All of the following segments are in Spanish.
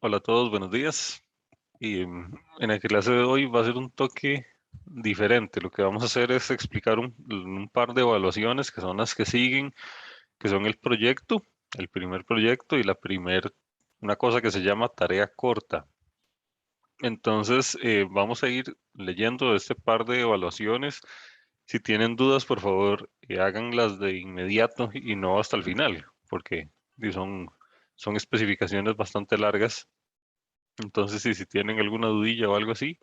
Hola a todos, buenos días. En la clase de hoy va a ser un toque diferente. Lo que vamos a hacer es explicar un par de evaluaciones que son las que siguen, que son el proyecto, el primer proyecto y una cosa que se llama tarea corta. Entonces, vamos a ir leyendo este par de evaluaciones. Si tienen dudas, por favor, háganlas de inmediato y no hasta el final, porque son especificaciones bastante largas. Entonces, si tienen alguna dudilla o algo así,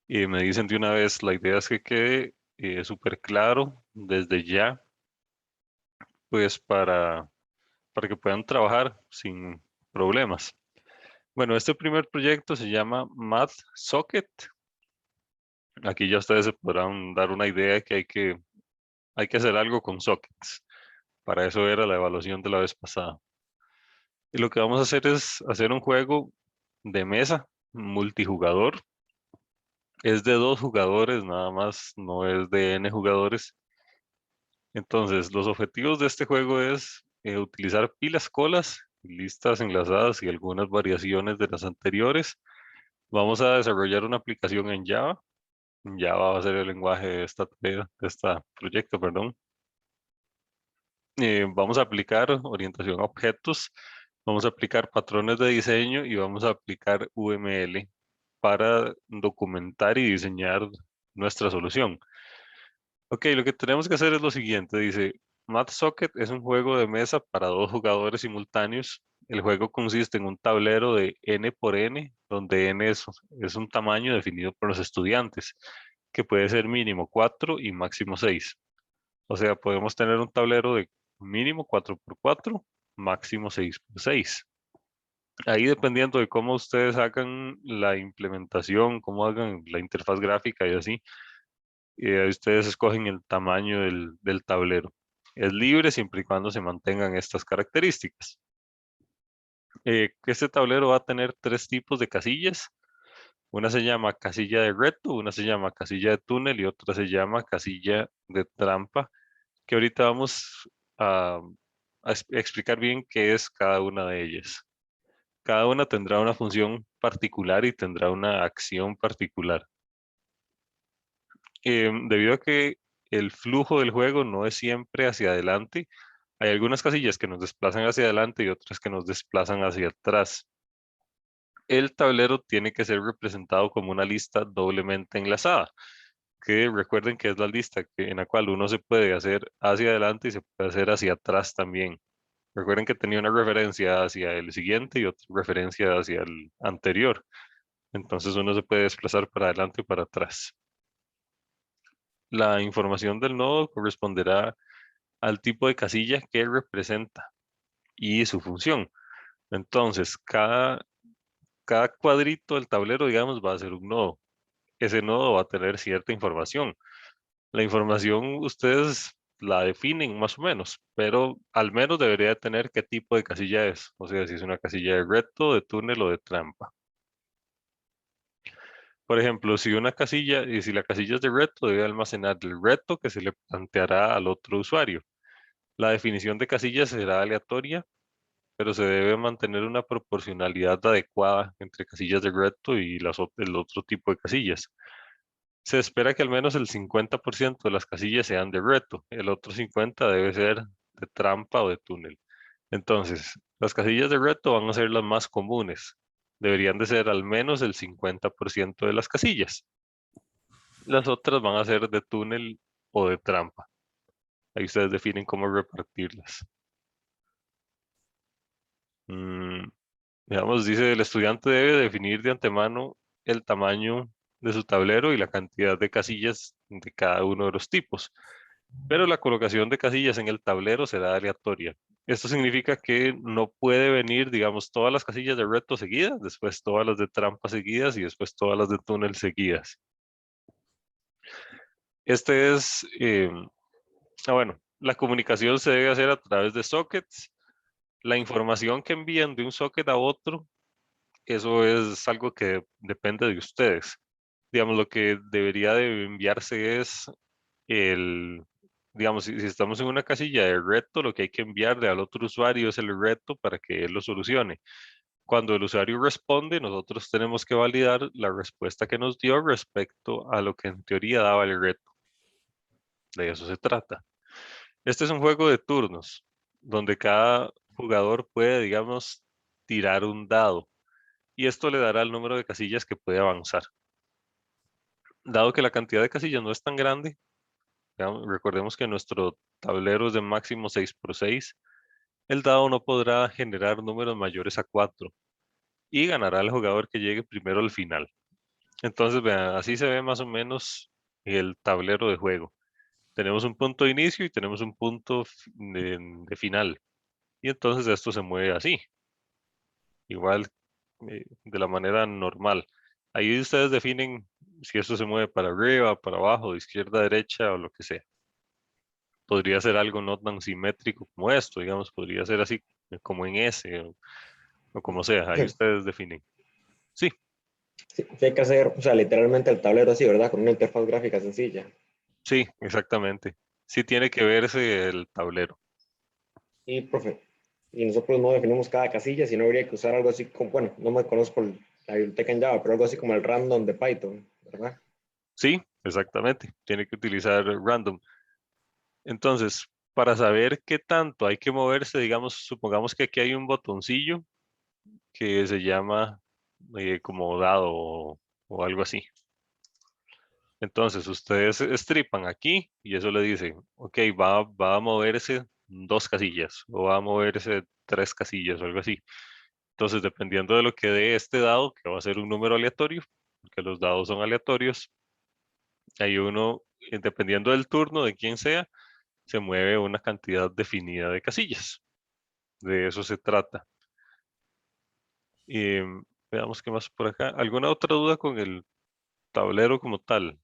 me dicen de una vez. La idea es que quede súper claro desde ya, pues para que puedan trabajar sin problemas. Bueno, este primer proyecto se llama Math Socket. Aquí ya ustedes se podrán dar una idea de que hay que hacer algo con sockets. Para eso era la evaluación de la vez pasada. Y lo que vamos a hacer es hacer un juego de mesa multijugador. Es de 2 jugadores nada más, no es de N jugadores. Entonces, los objetivos de este juego es utilizar pilas, colas, listas enlazadas y algunas variaciones de las anteriores. Vamos a desarrollar una aplicación en Java. Java va a ser el lenguaje de de este proyecto, perdón. Vamos a aplicar orientación a objetos, vamos a aplicar patrones de diseño y vamos a aplicar UML para documentar y diseñar nuestra solución. Ok, lo que tenemos que hacer es lo siguiente. Dice, MathSocket es un juego de mesa para 2 jugadores simultáneos. El juego consiste en un tablero de n por n, donde es un tamaño definido por los estudiantes, que puede ser mínimo 4 y máximo 6. O sea, podemos tener un tablero de mínimo 4 por 4, máximo 6 por 6. Ahí dependiendo de cómo ustedes hagan la implementación, cómo hagan la interfaz gráfica y así, ahí ustedes escogen el tamaño del tablero. Es libre siempre y cuando se mantengan estas características. Este tablero va a tener 3 tipos de casillas. Una se llama casilla de reto, una se llama casilla de túnel y otra se llama casilla de trampa, que ahorita vamos a, explicar bien qué es cada una de ellas. Cada una tendrá una función particular y tendrá una acción particular. Debido a que el flujo del juego no es siempre hacia adelante, hay algunas casillas que nos desplazan hacia adelante y otras que nos desplazan hacia atrás. El tablero tiene que ser representado como una lista doblemente enlazada, que recuerden que es la lista en la cual uno se puede hacer hacia adelante y se puede hacer hacia atrás también. Recuerden que tenía una referencia hacia el siguiente y otra referencia hacia el anterior. Entonces uno se puede desplazar para adelante y para atrás. La información del nodo corresponderá al tipo de casilla que representa y su función. Entonces, cada cuadrito del tablero, digamos, va a ser un nodo. Ese nodo va a tener cierta información. La información ustedes la definen más o menos, pero al menos debería tener qué tipo de casilla es. O sea, si es una casilla de reto, de túnel o de trampa. Por ejemplo, si la casilla es de reto, debe almacenar el reto que se le planteará al otro usuario. La definición de casilla será aleatoria, pero se debe mantener una proporcionalidad adecuada entre casillas de reto y el otro tipo de casillas. Se espera que al menos el 50% de las casillas sean de reto, el otro 50% debe ser de trampa o de túnel. Entonces, las casillas de reto van a ser las más comunes. Deberían de ser al menos el 50% de las casillas. Las otras van a ser de túnel o de trampa. Ahí ustedes definen cómo repartirlas. Mm, Digamos, dice, el estudiante debe definir de antemano el tamaño de su tablero y la cantidad de casillas de cada uno de los tipos, pero la colocación de casillas en el tablero será aleatoria. Esto significa que no puede venir, digamos, todas las casillas de reto seguidas, después todas las de trampa seguidas y después todas las de túnel seguidas. Este es, bueno, la comunicación se debe hacer a través de sockets. La información que envían de un socket a otro, eso es algo que depende de ustedes. Digamos, lo que debería de enviarse es el, digamos, si estamos en una casilla de reto, lo que hay que enviarle al otro usuario es el reto para que él lo solucione. Cuando el usuario responde, nosotros tenemos que validar la respuesta que nos dio respecto a lo que en teoría daba el reto. De eso se trata. Este es un juego de turnos, donde cada jugador puede, digamos, tirar un dado, y esto le dará el número de casillas que puede avanzar. Dado que la cantidad de casillas no es tan grande, recordemos que nuestro tablero es de máximo 6 por 6, el dado no podrá generar números mayores a 4 y ganará el jugador que llegue primero al final. Entonces, vean, así se ve más o menos el tablero de juego. Tenemos un punto de inicio y tenemos un punto de final. Y entonces esto se mueve así, igual de la manera normal. Ahí ustedes definen si esto se mueve para arriba, para abajo, de izquierda a derecha o lo que sea. Podría ser algo no tan simétrico como esto, digamos, podría ser así como en S o como sea, ahí ustedes definen. Sí, Sí, sí hay que hacer, o sea, literalmente el tablero así, ¿verdad? Con una interfaz gráfica sencilla. sí, exactamente. Sí tiene que verse el tablero. Y, profe, y nosotros no definimos cada casilla, sino habría que usar algo así como, bueno, no me conozco la biblioteca en Java, pero algo así como el random de Python, ¿verdad? Sí, exactamente. Tiene que utilizar random. Entonces, para saber qué tanto hay que moverse, digamos, supongamos que aquí hay un botoncillo que se llama como dado o algo así. Entonces, ustedes estripan aquí y eso le dice, ok, va a moverse 2 casillas o va a moverse 3 casillas o algo así. Entonces, dependiendo de lo que dé este dado, que va a ser un número aleatorio, porque los dados son aleatorios, hay uno, dependiendo del turno de quién sea, se mueve una cantidad definida de casillas. De eso se trata. Y veamos qué más por acá. ¿Alguna otra duda con el tablero como tal?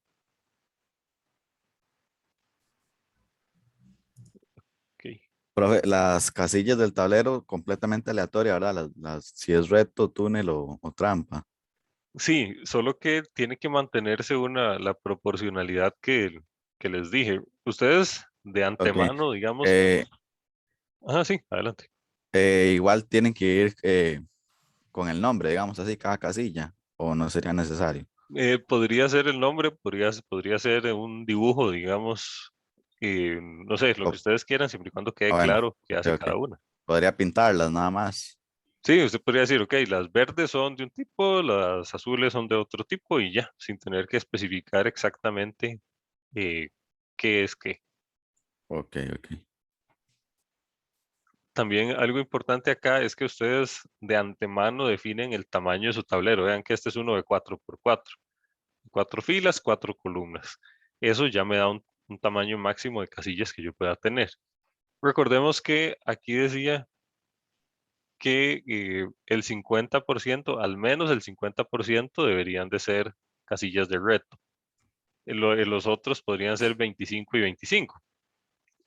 Ok. Profe, las casillas del tablero completamente aleatoria, ¿verdad? Si es reto, túnel o trampa. Sí, solo que tiene que mantenerse la proporcionalidad que les dije. Ustedes de Ok. antemano, digamos, Eh, sí, adelante. igual tienen que ir con el nombre, digamos así, cada casilla, o no sería necesario. Podría ser el nombre, podría ser un dibujo, digamos, no sé, lo O, que ustedes quieran, siempre y cuando quede bueno, claro qué ok, hace ok. cada una. Podría pintarlas nada más. Sí, usted podría decir, ok, las verdes son de un tipo, las azules son de otro tipo y ya, sin tener que especificar exactamente eh, qué es qué. Ok, ok. También algo importante acá es que ustedes de antemano definen el tamaño de su tablero. Vean que este es uno de 4 por 4, 4 filas, 4 columnas. Eso ya me da un tamaño máximo de casillas que yo pueda tener. Recordemos que aquí decía que el 50%, al menos el 50% deberían de ser casillas de reto. Los otros podrían ser 25 y 25.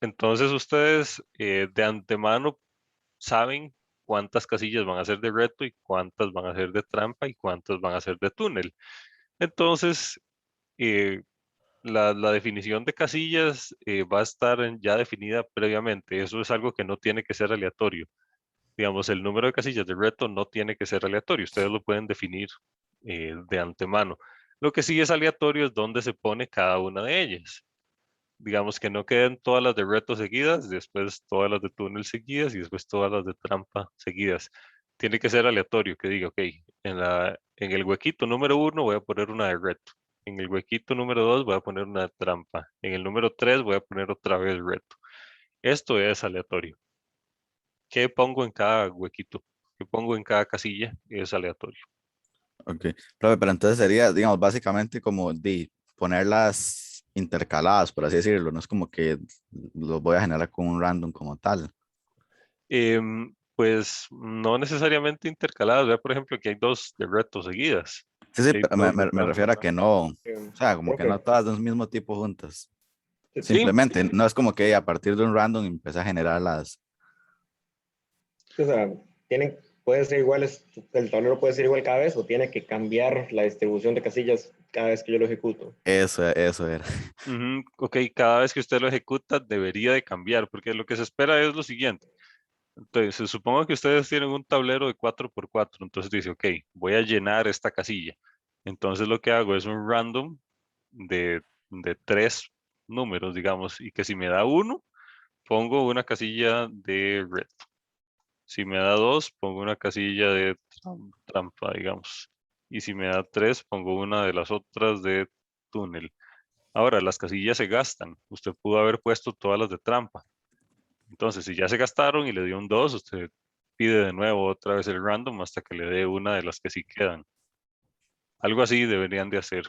Entonces ustedes de antemano saben cuántas casillas van a ser de reto y cuántas van a ser de trampa y cuántas van a ser de túnel. Entonces, eh, la definición de casillas va a estar ya definida previamente. Eso es algo que no tiene que ser aleatorio. Digamos, el número de casillas de reto no tiene que ser aleatorio. Ustedes lo pueden definir de antemano. Lo que sí es aleatorio es dónde se pone cada una de ellas. Digamos que no queden todas las de reto seguidas, después todas las de túnel seguidas y después todas las de trampa seguidas. Tiene que ser aleatorio, que diga, ok, en el huequito número 1 voy a poner una de reto. En el huequito número 2 voy a poner una de trampa. En el número 3 voy a poner otra vez reto. Esto es aleatorio. ¿Qué pongo en cada huequito? ¿Qué pongo en cada casilla? Es aleatorio. Ok. Profe, pero entonces sería, digamos, básicamente como de ponerlas intercaladas, por así decirlo. No es como que los voy a generar con un random como tal. Pues no necesariamente intercaladas. Vea, por ejemplo, que hay dos de reto seguidas. Sí, sí, Hay pero dos de me refiero a trampa. que no, o sea, como que no Profe, todas de un mismo tipo juntas. Sí, Simplemente, no es como que a partir de un random empieza a generar las... o sea, tienen, puede ser igual, el tablero puede ser igual cada vez o tiene que cambiar la distribución de casillas cada vez que yo lo ejecuto. Eso era. ok, cada vez que usted lo ejecuta debería de cambiar, porque lo que se espera es lo siguiente. Entonces, supongo que ustedes tienen un tablero de 4x4, entonces dice, ok, voy a llenar esta casilla. Entonces lo que hago es un random de 3 números, digamos, y que si me da 1, pongo una casilla de red. Si me da 2, pongo una casilla de trampa, digamos. Y si me da 3, pongo una de las otras de túnel. Ahora, las casillas se gastan. Usted pudo haber puesto todas las de trampa. Entonces, si ya se gastaron y le dio un 2, usted pide de nuevo otra vez el random hasta que le dé una de las que sí quedan. Algo así deberían de hacer.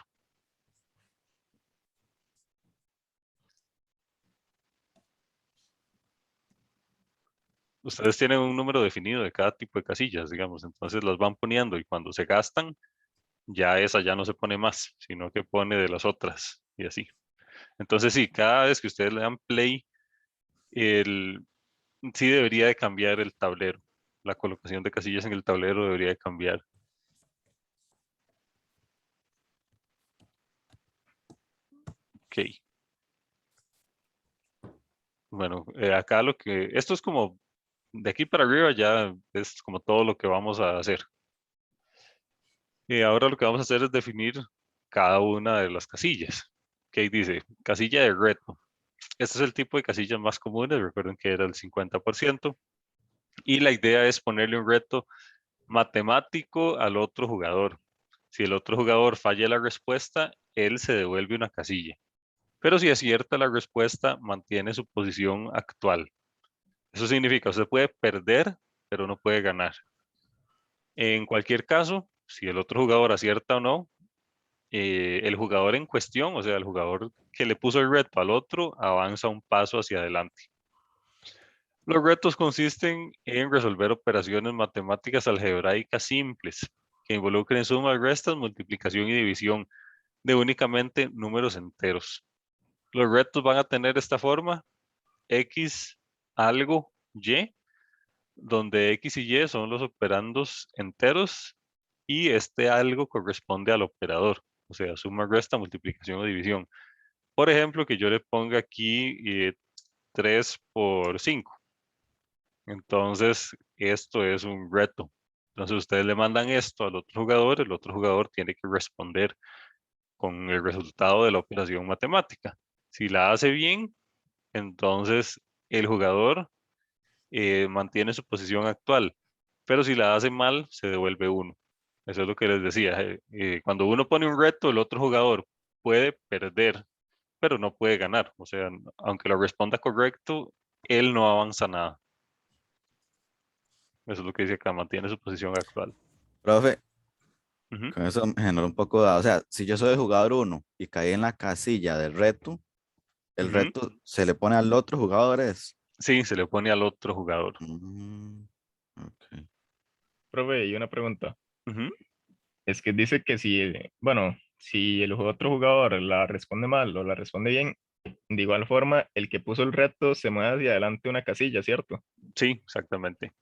Ustedes tienen un número definido de cada tipo de casillas, digamos, entonces las van poniendo y cuando se gastan, ya esa ya no se pone más, sino que pone de las otras y así. Entonces sí, cada vez que ustedes le dan play, el, sí debería de cambiar el tablero. La colocación de casillas en el tablero debería de cambiar. Ok. Bueno, acá esto es como, de aquí para arriba ya es como todo lo que vamos a hacer. Y ahora lo que vamos a hacer es definir cada una de las casillas. Ok, dice, casilla de reto. Este es el tipo de casillas más comunes, recuerden que era el 50%. Y la idea es ponerle un reto matemático al otro jugador. Si el otro jugador falla la respuesta, él se devuelve una casilla. Pero si acierta la respuesta, mantiene su posición actual. Eso significa, usted puede perder, pero no puede ganar. En cualquier caso, si el otro jugador acierta o no, el jugador en cuestión, o sea, el jugador que le puso el reto al otro, avanza un paso hacia adelante. Los retos consisten en resolver operaciones matemáticas algebraicas simples que involucren sumas, restas, multiplicación y división de únicamente números enteros. Los retos van a tener esta forma: X algo Y, donde X y Y son los operandos enteros y este algo corresponde al operador, o sea, suma, resta, multiplicación o división. Por ejemplo, que yo le ponga aquí 3 por 5. Entonces, esto es un reto. Entonces, ustedes le mandan esto al otro jugador, el otro jugador tiene que responder con el resultado de la operación matemática. Si la hace bien, entonces el jugador mantiene su posición actual, pero si la hace mal, se devuelve 1. Eso es lo que les decía. Cuando uno pone un reto, el otro jugador puede perder, pero no puede ganar. O sea, aunque lo responda correcto, él no avanza nada. Eso es lo que dice acá, mantiene su posición actual. Profe, Ujú, con eso me generó un poco de, o sea, si yo soy el jugador uno y caí en la casilla del reto, el ujú. reto se le pone al otro jugador es. Sí, se le pone al otro jugador. Mm, ok. Profe, y una pregunta. Ujú. Es que dice que si, bueno, si el otro jugador la responde mal o la responde bien, de igual forma, el que puso el reto se mueve hacia adelante una casilla, ¿cierto? Sí, exactamente.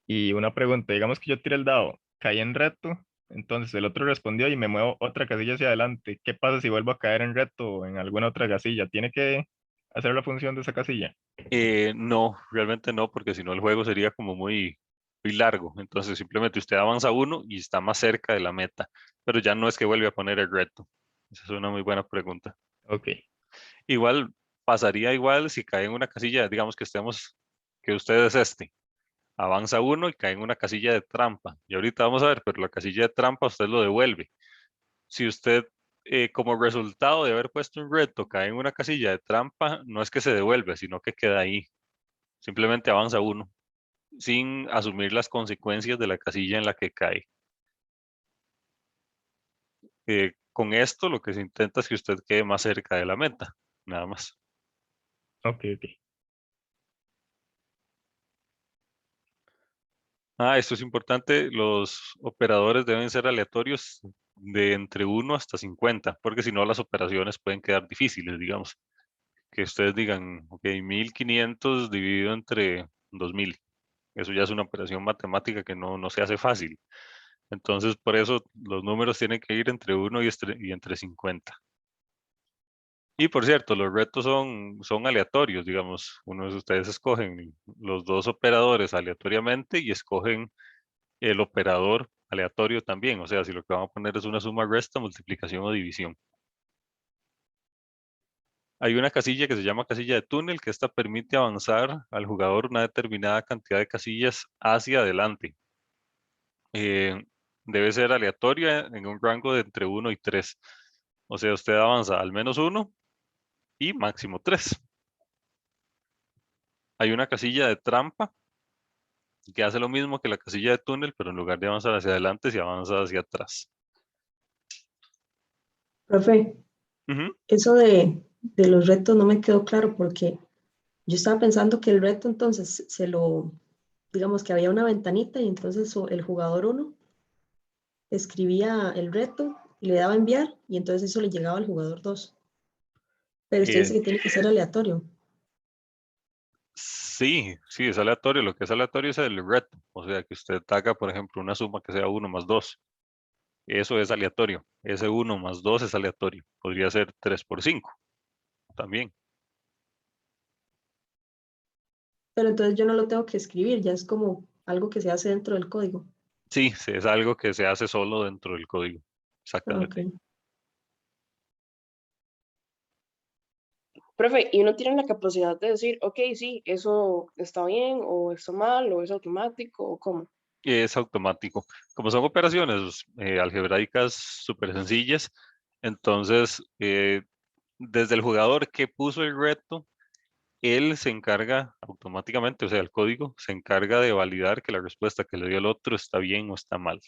Y una pregunta, digamos que yo tiré el dado, caí en reto, entonces el otro respondió y me muevo otra casilla hacia adelante. ¿Qué pasa si vuelvo a caer en reto o en alguna otra casilla? ¿Tiene que hacer la función de esa casilla? No, realmente no, porque si no el juego sería como muy largo. Entonces simplemente usted avanza 1 y está más cerca de la meta, pero ya no es que vuelve a poner el reto. Esa es una muy buena pregunta. Ok, Igual, pasaría igual si cae en una casilla, digamos que usted es avanza 1 y cae en una casilla de trampa. Y ahorita vamos a ver, pero la casilla de trampa usted lo devuelve. Si usted, como resultado de haber puesto un reto, cae en una casilla de trampa, no es que se devuelve, sino que queda ahí. Simplemente avanza 1, sin asumir las consecuencias de la casilla en la que cae. Con esto, lo que se intenta es que usted quede más cerca de la meta, nada más. ok, ok. Esto es importante, los operadores deben ser aleatorios de entre 1 hasta 50, porque si no las operaciones pueden quedar difíciles, digamos. Que ustedes digan, ok, 1500 dividido entre 2000. Eso ya es una operación matemática que no se hace fácil. Entonces, por eso los números tienen que ir entre 1 y entre 50. Y por cierto, los retos son aleatorios, digamos. Uno de ustedes escogen los dos operadores aleatoriamente y escogen el operador aleatorio también. O sea, si lo que vamos a poner es una suma, resta, multiplicación o división. Hay una casilla que se llama casilla de túnel, que esta permite avanzar al jugador una determinada cantidad de casillas hacia adelante. Debe ser aleatoria en un rango de entre 1 y 3. O sea, usted avanza al menos 1 y máximo 3. Hay una casilla de trampa que hace lo mismo que la casilla de túnel, pero en lugar de avanzar hacia adelante, se avanza hacia atrás. Profe, Ujú. eso de los retos no me quedó claro porque yo estaba pensando que el reto entonces digamos que había una ventanita y entonces el jugador uno escribía el reto y le daba a enviar y entonces eso le llegaba al jugador 2. Pero usted Eh, dice que tiene que ser aleatorio. sí, sí, es aleatorio. Lo que es aleatorio es el reto. O sea, que usted haga, por ejemplo, una suma que sea 1 más 2. Eso es aleatorio. Ese 1 más 2 es aleatorio. Podría ser 3 por 5 también. Pero entonces yo no lo tengo que escribir, ya es como algo que se hace dentro del código. Sí, sí, es algo que se hace solo dentro del código. Ah, ok. Exactamente. Profe, y uno tiene la capacidad de decir, ok, sí, eso está bien, o está mal, o es automático, o cómo. Es automático. Como son operaciones algebraicas súper sencillas, entonces desde el jugador que puso el reto, él se encarga automáticamente, o sea, el código se encarga de validar que la respuesta que le dio el otro está bien o está mal.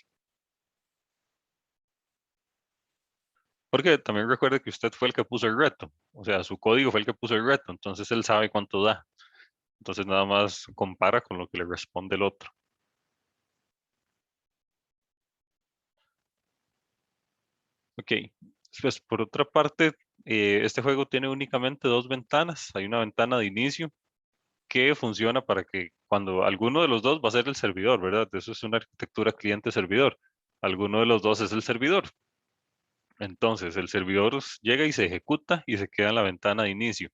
Porque también recuerde que usted fue el que puso el reto, o sea, su código fue el que puso el reto, entonces él sabe cuánto da. Entonces nada más compara con lo que le responde el otro. Ok, pues por otra parte, este juego tiene únicamente dos ventanas. Hay una ventana de inicio que funciona para que cuando alguno de los dos va a ser el servidor, ¿verdad? Eso es una arquitectura cliente-servidor. Alguno de los dos es el servidor. Entonces el servidor llega y se ejecuta y se queda en la ventana de inicio.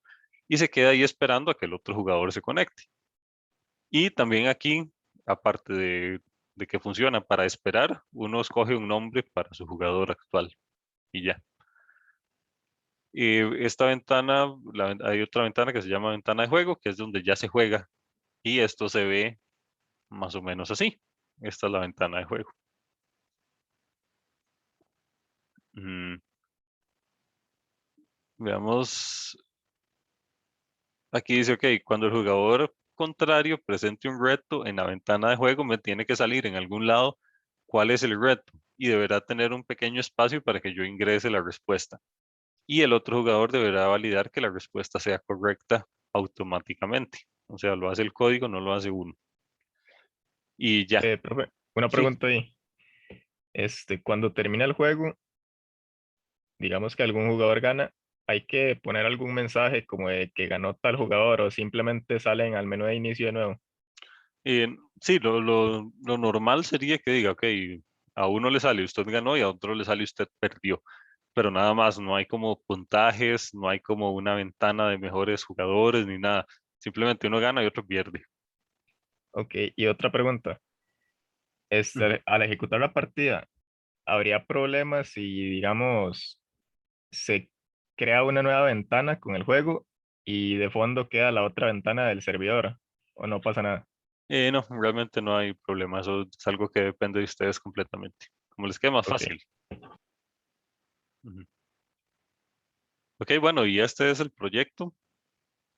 Y se queda ahí esperando a que el otro jugador se conecte. Y también aquí, aparte de que funciona para esperar, uno escoge un nombre para su jugador actual y ya. Esta ventana, hay otra ventana que se llama ventana de juego, que es donde ya se juega. Y esto se ve más o menos así. Esta es la ventana de juego. Mm, veamos, aquí dice, ok, cuando el jugador contrario presente un reto en la ventana de juego, me tiene que salir en algún lado cuál es el reto y deberá tener un pequeño espacio para que yo ingrese la respuesta. Y el otro jugador deberá validar que la respuesta sea correcta automáticamente. O sea, lo hace el código, no lo hace uno. Y ya, Profe, una sí. pregunta ahí. Cuando termina el juego, digamos que algún jugador gana, hay que poner algún mensaje como de que ganó tal jugador o simplemente salen al menú de inicio de nuevo. Sí, lo normal sería que diga, ok, a uno le sale usted ganó y a otro le sale usted perdió. Pero nada más, no hay como puntajes, no hay como una ventana de mejores jugadores ni nada. Simplemente uno gana y otro pierde. Ok, y otra pregunta. Ujú. Al ejecutar la partida, ¿habría problemas si, digamos, se crea una nueva ventana con el juego y de fondo queda la otra ventana del servidor? ¿O no pasa nada? No, realmente no hay problema. Eso es algo que depende de ustedes completamente. Como les quede más Ok. fácil. Ujú. Ok, bueno, y este es el proyecto.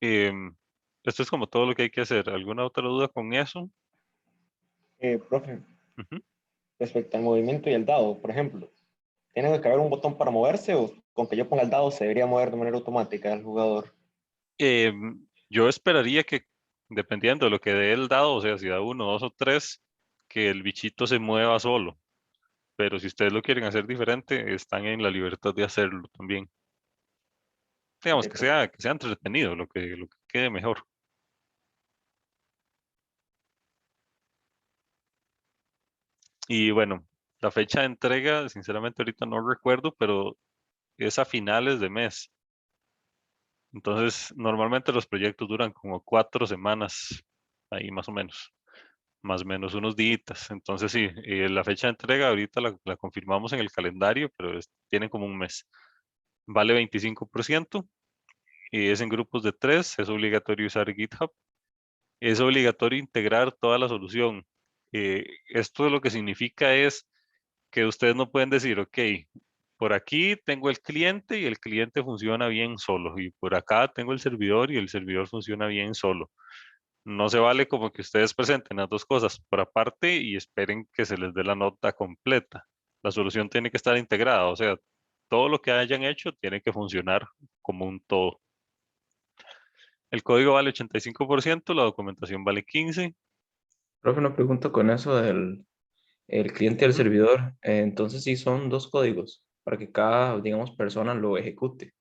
Em, Esto es como todo lo que hay que hacer. ¿Alguna otra duda con eso? Profe, Ujú. respecto al movimiento y el dado, por ejemplo, ¿tiene que haber un botón para moverse o con que yo ponga el dado se debería mover de manera automática el jugador? Yo esperaría que, dependiendo de lo que dé el dado, o sea, si da uno, dos o tres, que el bichito se mueva solo. Pero si ustedes lo quieren hacer diferente, están en la libertad de hacerlo también. Digamos Ok, profe. que sea entretenido, lo que quede mejor. Y bueno, la fecha de entrega, sinceramente ahorita no recuerdo, pero es a finales de mes. Entonces, normalmente los proyectos duran como 4 semanas, ahí más o menos unos días. Entonces, sí, la fecha de entrega ahorita la confirmamos en el calendario, pero tiene como un mes. Vale 25% y es en grupos de 3, es obligatorio usar GitHub, es obligatorio integrar toda la solución. Esto lo que significa es que ustedes no pueden decir, ok, por aquí tengo el cliente y el cliente funciona bien solo, y por acá tengo el servidor y el servidor funciona bien solo. No se vale como que ustedes presenten las dos cosas por aparte y esperen que se les dé la nota completa. La solución tiene que estar integrada, o sea, todo lo que hayan hecho tiene que funcionar como un todo. El código vale 85%, la documentación vale 15%. Profe, una pregunta con eso del el cliente y el Ujú. servidor. Entonces sí son dos códigos para que cada, digamos, persona lo ejecute.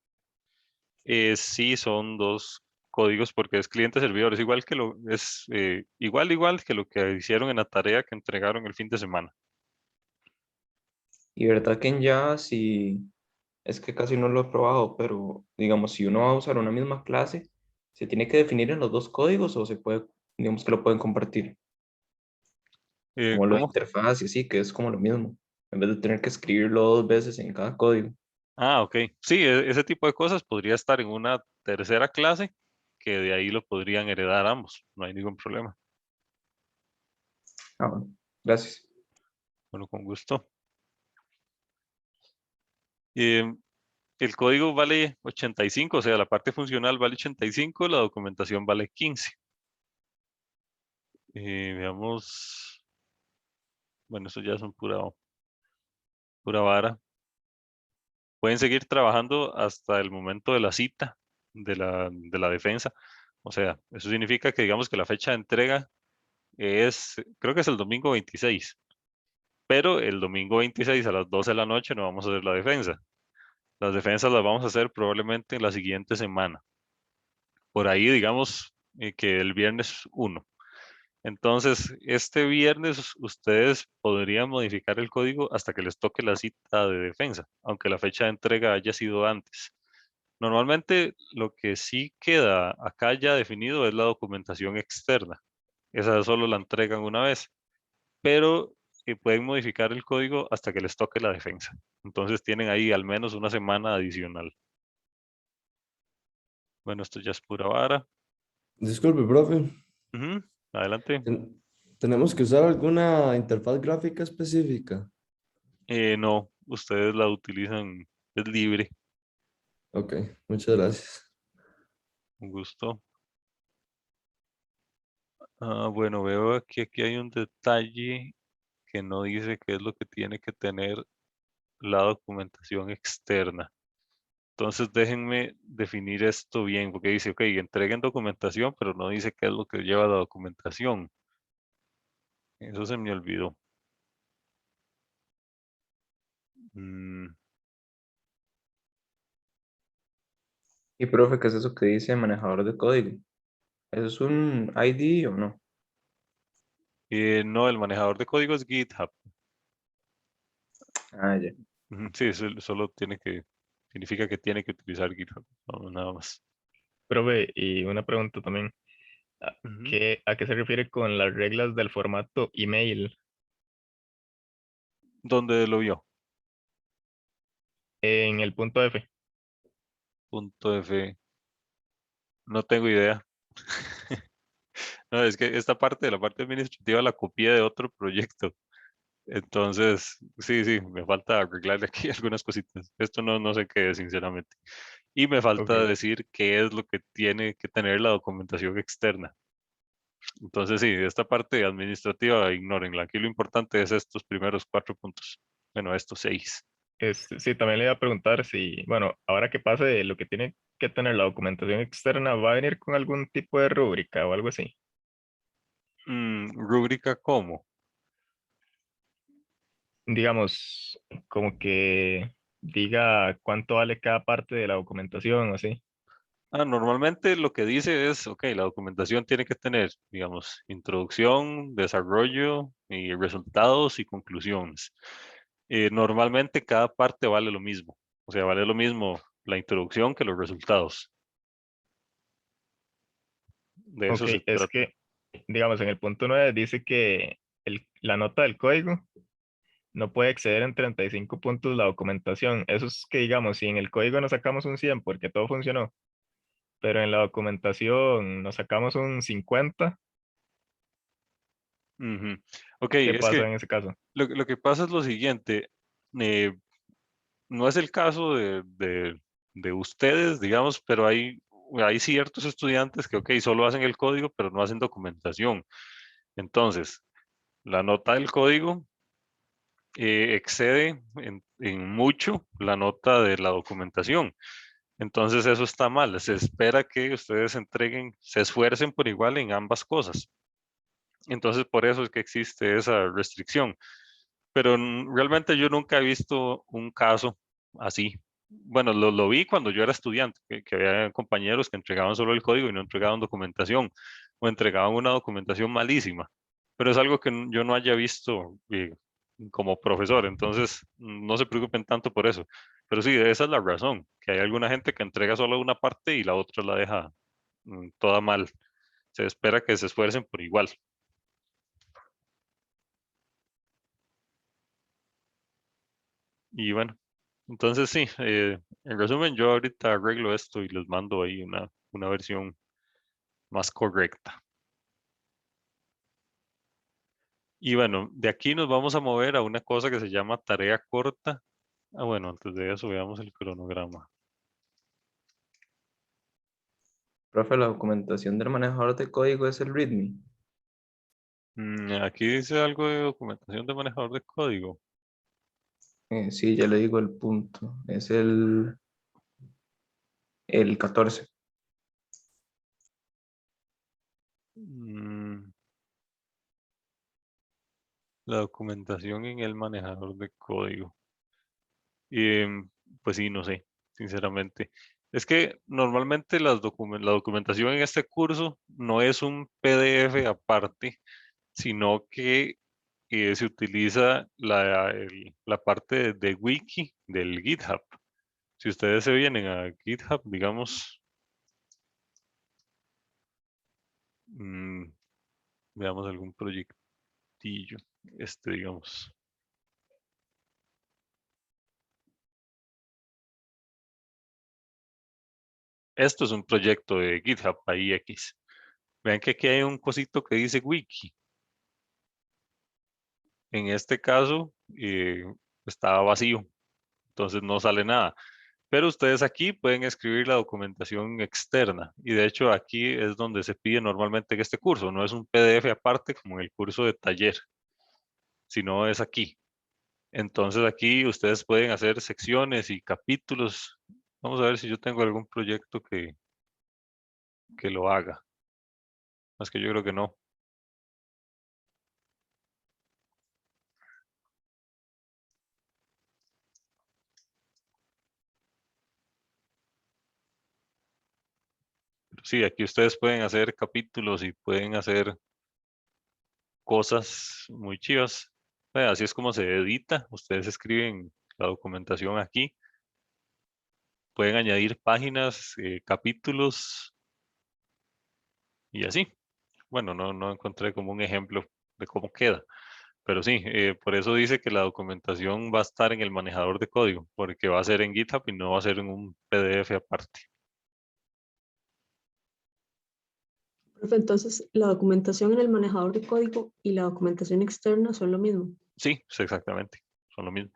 Sí, son dos códigos porque es cliente-servidor. Es igual que igual que lo que hicieron en la tarea que entregaron el fin de semana. Y verdad que en Java sí, es que casi no lo he probado, pero digamos, si uno va a usar una misma clase, ¿se tiene que definir en los dos códigos o se puede, digamos que lo pueden compartir? Como lo de ¿Cómo? interfaz y así, que es como lo mismo, en vez de tener que escribirlo dos veces en cada código. Ah, ok. Sí, ese tipo de cosas podría estar en una tercera clase que de ahí lo podrían heredar ambos. No hay ningún problema. Ah, bueno, gracias. Bueno, con gusto. Eh, el código vale 85, o sea, la parte funcional vale 85, la documentación vale 15. Veamos. Bueno, eso ya son pura vara. Pueden seguir trabajando hasta el momento de la cita de la defensa. O sea, eso significa que digamos que la fecha de entrega creo que es el domingo 26, pero el domingo 26 a las 12 de la noche no vamos a hacer la defensa. Las defensas las vamos a hacer probablemente en la siguiente semana. Por ahí, digamos, que el viernes 1. Entonces, este viernes ustedes podrían modificar el código hasta que les toque la cita de defensa, aunque la fecha de entrega haya sido antes. Normalmente lo que sí queda acá ya definido es la documentación externa. Esa solo la entregan una vez, pero pueden modificar el código hasta que les toque la defensa. Entonces tienen ahí al menos una semana adicional. Bueno, esto ya es pura vara. Disculpe, profe. Ujú, adelante. ¿Tenemos que usar alguna interfaz gráfica específica? No, ustedes la utilizan, es libre. Ok, muchas gracias. Un gusto. Bueno, veo que aquí hay un detalle que no dice qué es lo que tiene que tener la documentación externa. Entonces déjenme definir esto bien, porque dice, ok, entreguen documentación, pero no dice qué es lo que lleva la documentación. Eso se me olvidó. Mm, Y profe, ¿qué es eso que dice manejador de código? ¿Eso es un ID o no? no, el manejador de código es GitHub. Ah, ya. Ujú, sí, solo significa que tiene que utilizar GitHub, no, nada más. Profe, y una pregunta también. Ujú. ¿A qué se refiere con las reglas del formato email ¿Dónde lo vio? en el punto F? Punto F. No tengo idea. No, es que esta parte de la parte administrativa la copié de otro proyecto. Entonces, sí, me falta arreglarle aquí algunas cositas. Esto no sé qué es, sinceramente. Y me Ok, falta decir qué es lo que tiene que tener la documentación externa. Entonces, sí, esta parte administrativa, ignórenla. Aquí lo importante es estos primeros 4 puntos. Bueno, estos 6. sí, también le iba a preguntar si, bueno, ahora que pase lo que tiene que tener la documentación externa, ¿va a venir con algún tipo de rúbrica o algo así? Rúbrica, ¿cómo? Digamos, como que diga cuánto vale cada parte de la documentación o así. Normalmente lo que dice es, ok, la documentación tiene que tener, digamos, introducción, desarrollo y resultados y conclusiones. Normalmente cada parte vale lo mismo, o sea, vale lo mismo la introducción que los resultados. De eso Ok, se es trata. que, digamos, en el punto 9 dice que la nota del código no puede exceder en 35 puntos la documentación. Eso es que, digamos, si en el código nos sacamos un 100 porque todo funcionó, pero en la documentación nos sacamos un 50, Ujú. Ok, ¿qué es pasa que en ese caso? lo que pasa es lo siguiente. eh, no es el caso de ustedes, digamos, pero hay ciertos estudiantes que, ok, solo hacen el código, pero no hacen documentación. Entonces, la nota del código excede en mucho la nota de la documentación. Entonces, eso está mal. Se espera que ustedes entreguen, se esfuercen por igual en ambas cosas. Entonces, por eso es que existe esa restricción. Pero realmente yo nunca he visto un caso así. Bueno, lo vi cuando yo era estudiante, que había compañeros que entregaban solo el código y no entregaban documentación, o entregaban una documentación malísima. Pero es algo que yo no haya visto como profesor, entonces no se preocupen tanto por eso. Pero sí, esa es la razón, que hay alguna gente que entrega solo una parte y la otra la deja toda mal. Se espera que se esfuercen por igual. Y bueno, entonces sí, en resumen, yo ahorita arreglo esto y les mando ahí una versión más correcta. Y bueno, de aquí nos vamos a mover a una cosa que se llama tarea corta. Ah, bueno, antes de eso veamos el cronograma. Profe, la documentación del manejador de código es el README. Aquí dice algo de documentación de manejador de código. Sí, ya le digo el punto. Es el 14. Mm, la documentación en el manejador de código. Pues sí, no sé, sinceramente. Es que normalmente la documentación en este curso no es un PDF aparte, sino que se utiliza la parte de wiki del GitHub. Si ustedes se vienen a GitHub, digamos, mm, veamos algún proyectillo, digamos. Esto es un proyecto de GitHub ahí X. Vean que aquí hay un cosito que dice wiki. En este caso está vacío, entonces no sale nada. Pero ustedes aquí pueden escribir la documentación externa y de hecho aquí es donde se pide normalmente en este curso. No es un PDF aparte como en el curso de taller, sino es aquí. Entonces aquí ustedes pueden hacer secciones y capítulos. Vamos a ver si yo tengo algún proyecto que lo haga. Más que yo creo que no. Pero sí, aquí ustedes pueden hacer capítulos y pueden hacer cosas muy chivas. Así es como se edita. Ustedes escriben la documentación aquí. Pueden añadir páginas, capítulos y así. Bueno, no encontré como un ejemplo de cómo queda. Pero sí, por eso dice que la documentación va a estar en el manejador de código, porque va a ser en GitHub y no va a ser en un PDF aparte. Profe, entonces, la documentación en el manejador de código y la documentación externa son lo mismo. Sí, exactamente. Son lo mismo.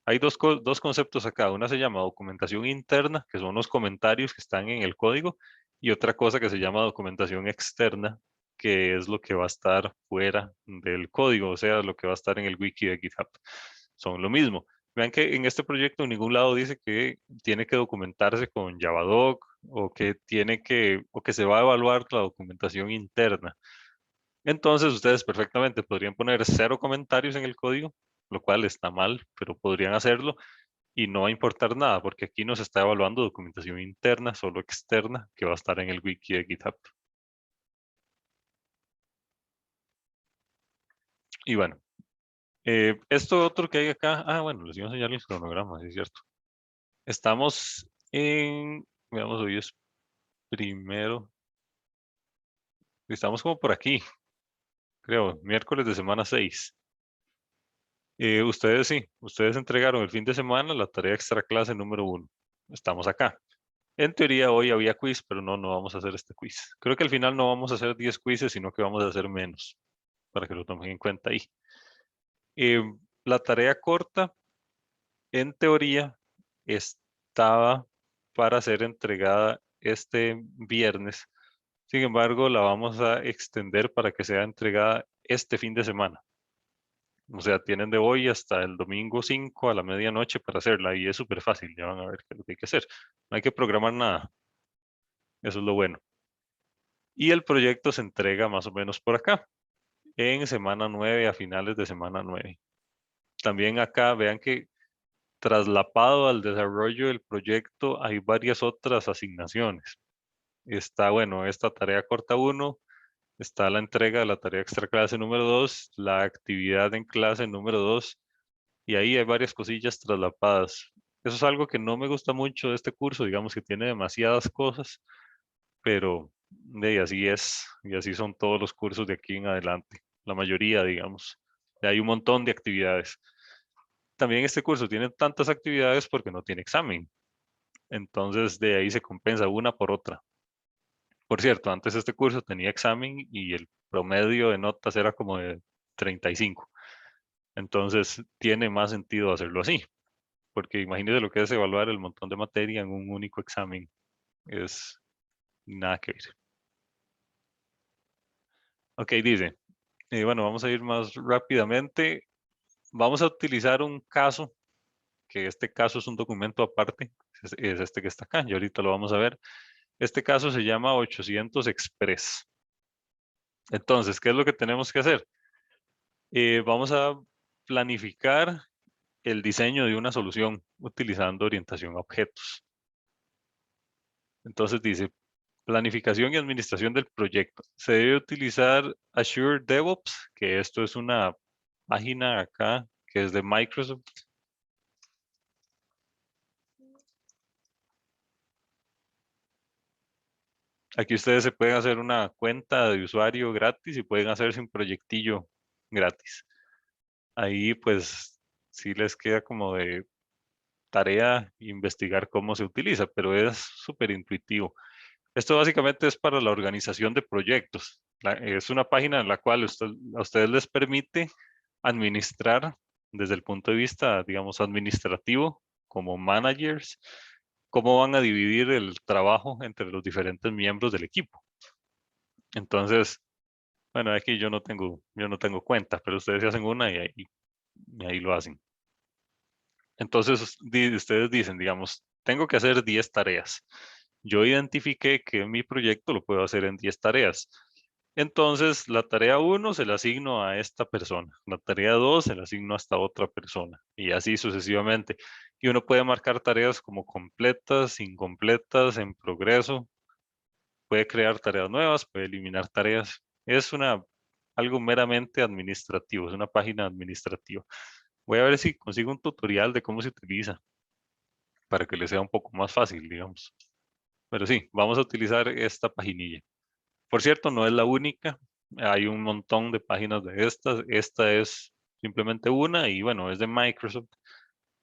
Hay dos conceptos acá. Una se llama documentación interna, que son los comentarios que están en el código, y otra cosa que se llama documentación externa, que es lo que va a estar fuera del código, o sea, lo que va a estar en el wiki de GitHub. Son lo mismo. Vean que en este proyecto en ningún lado dice que tiene que documentarse con Javadoc o que se va a evaluar la documentación interna. Entonces, ustedes perfectamente podrían poner 0 comentarios en el código, lo cual está mal, pero podrían hacerlo y no va a importar nada, porque aquí no se está evaluando documentación interna, solo externa, que va a estar en el wiki de GitHub. Y bueno, esto otro que hay acá, bueno, les iba a enseñar el cronograma, sí es cierto. Estamos veamos, hoy es primero, Estamos como por aquí, creo, miércoles de semana 6. Ustedes sí, ustedes entregaron el fin de semana la tarea extra clase número 1. Estamos acá. En teoría hoy había quiz, pero no vamos a hacer este quiz. Creo que al final no vamos a hacer 10 quizzes, sino que vamos a hacer menos, para que lo tomen en cuenta ahí. La tarea corta, en teoría, estaba para ser entregada este viernes. Sin embargo, la vamos a extender para que sea entregada este fin de semana. O sea, tienen de hoy hasta el domingo 5 a la medianoche para hacerla y es súper fácil. Ya van a ver qué es lo que hay que hacer. No hay que programar nada. Eso es lo bueno. Y el proyecto se entrega más o menos por acá, en semana 9, a finales de semana 9. También acá vean que traslapado al desarrollo del proyecto hay varias otras asignaciones. Está, bueno, esta tarea corta 1, está la entrega de la tarea extra clase número 2, la actividad en clase número 2, y ahí hay varias cosillas traslapadas. Eso es algo que no me gusta mucho de este curso, digamos que tiene demasiadas cosas, pero así es, y así son todos los cursos de aquí en adelante, la mayoría, digamos. Hay un montón de actividades. También este curso tiene tantas actividades porque no tiene examen, entonces de ahí se compensa una por otra. Por cierto, antes este curso tenía examen y el promedio de notas era como de 35. Entonces tiene más sentido hacerlo así, porque imagínese lo que es evaluar el montón de materia en un único examen. Es nada que ver. Ok, dice, bueno, vamos a ir más rápidamente. Vamos a utilizar un caso, que este caso es un documento aparte, es este que está acá, y ahorita lo vamos a ver. Este caso se llama 800 Express. Entonces, ¿qué es lo que tenemos que hacer? Vamos a planificar el diseño de una solución utilizando orientación a objetos. Entonces dice, planificación y administración del proyecto. Se debe utilizar Azure DevOps, que esto es una página acá que es de Microsoft. Aquí ustedes se pueden hacer una cuenta de usuario gratis y pueden hacerse un proyectillo gratis. Ahí pues sí les queda como de tarea investigar cómo se utiliza, pero es súper intuitivo. Esto básicamente es para la organización de proyectos. Es una página en la cual a ustedes les permite administrar desde el punto de vista, digamos, administrativo, como managers, cómo van a dividir el trabajo entre los diferentes miembros del equipo. Entonces, bueno, aquí yo no tengo cuenta, pero ustedes se hacen una y ahí lo hacen. Entonces, ustedes dicen, digamos, tengo que hacer 10 tareas. Yo identifiqué que mi proyecto lo puedo hacer en 10 tareas. Entonces, la tarea 1 se la asigno a esta persona. La tarea 2 se la asigno a esta otra persona. Y así sucesivamente. Y uno puede marcar tareas como completas, incompletas, en progreso. Puede crear tareas nuevas, puede eliminar tareas. Es algo meramente administrativo, es una página administrativa. Voy a ver si consigo un tutorial de cómo se utiliza para que les sea un poco más fácil, digamos. Pero sí, vamos a utilizar esta paginilla. Por cierto, no es la única. Hay un montón de páginas de estas. Esta es simplemente una y bueno, es de Microsoft.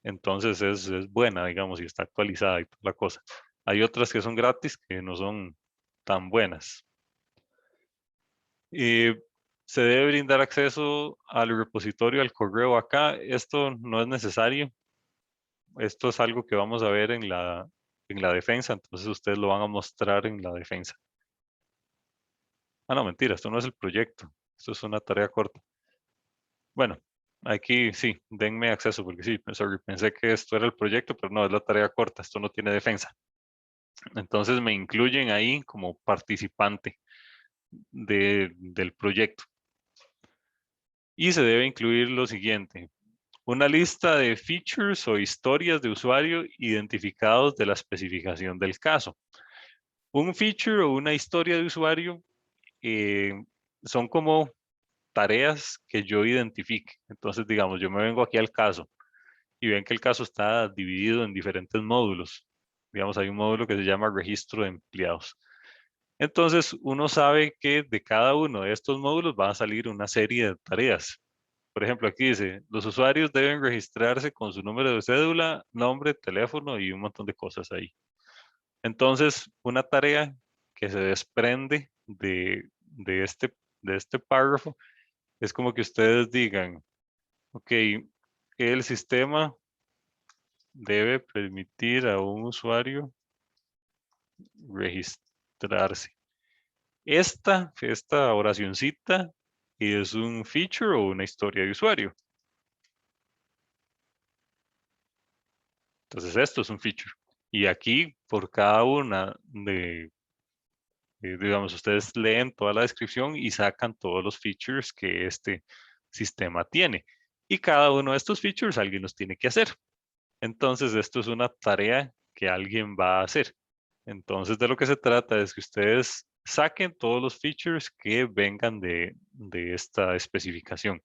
Entonces es buena, digamos, y está actualizada y toda la cosa. Hay otras que son gratis que no son tan buenas. Se debe brindar acceso al repositorio, al correo acá. Esto no es necesario. Esto es algo que vamos a ver en la defensa, entonces ustedes lo van a mostrar en la defensa. Ah, no, mentira, esto no es el proyecto. Esto es una tarea corta. Bueno, aquí sí, denme acceso porque sí, pensé que esto era el proyecto, pero no, es la tarea corta. Esto no tiene defensa. Entonces me incluyen ahí como participante del proyecto. Y se debe incluir lo siguiente: una lista de features o historias de usuario identificados de la especificación del caso. Un feature o una historia de usuario son como tareas que yo identifique. Entonces, digamos, yo me vengo aquí al caso y ven que el caso está dividido en diferentes módulos. Digamos, hay un módulo que se llama registro de empleados. Entonces, uno sabe que de cada uno de estos módulos va a salir una serie de tareas. Por ejemplo, aquí dice, los usuarios deben registrarse con su número de cédula, nombre, teléfono y un montón de cosas ahí. Entonces, una tarea que se desprende de este párrafo es como que ustedes digan, ok, el sistema debe permitir a un usuario registrarse. Esta oracioncita es un feature o una historia de usuario. Entonces esto es un feature. Y aquí, por cada una digamos, ustedes leen toda la descripción y sacan todos los features que este sistema tiene. Y cada uno de estos features alguien los tiene que hacer. Entonces, esto es una tarea que alguien va a hacer. Entonces, de lo que se trata es que ustedes saquen todos los features que vengan de esta especificación.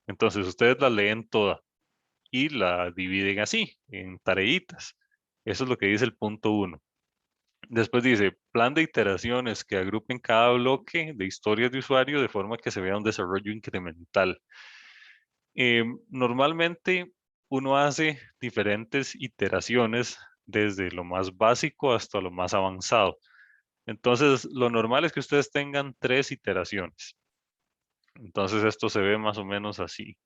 Entonces, ustedes la leen toda y la dividen así, en tareitas. Eso es lo que dice el punto 1. Después dice, plan de iteraciones que agrupen cada bloque de historias de usuario de forma que se vea un desarrollo incremental. Normalmente uno hace diferentes iteraciones desde lo más básico hasta lo más avanzado. Entonces, lo normal es que ustedes tengan 3 iteraciones. Entonces, esto se ve más o menos así.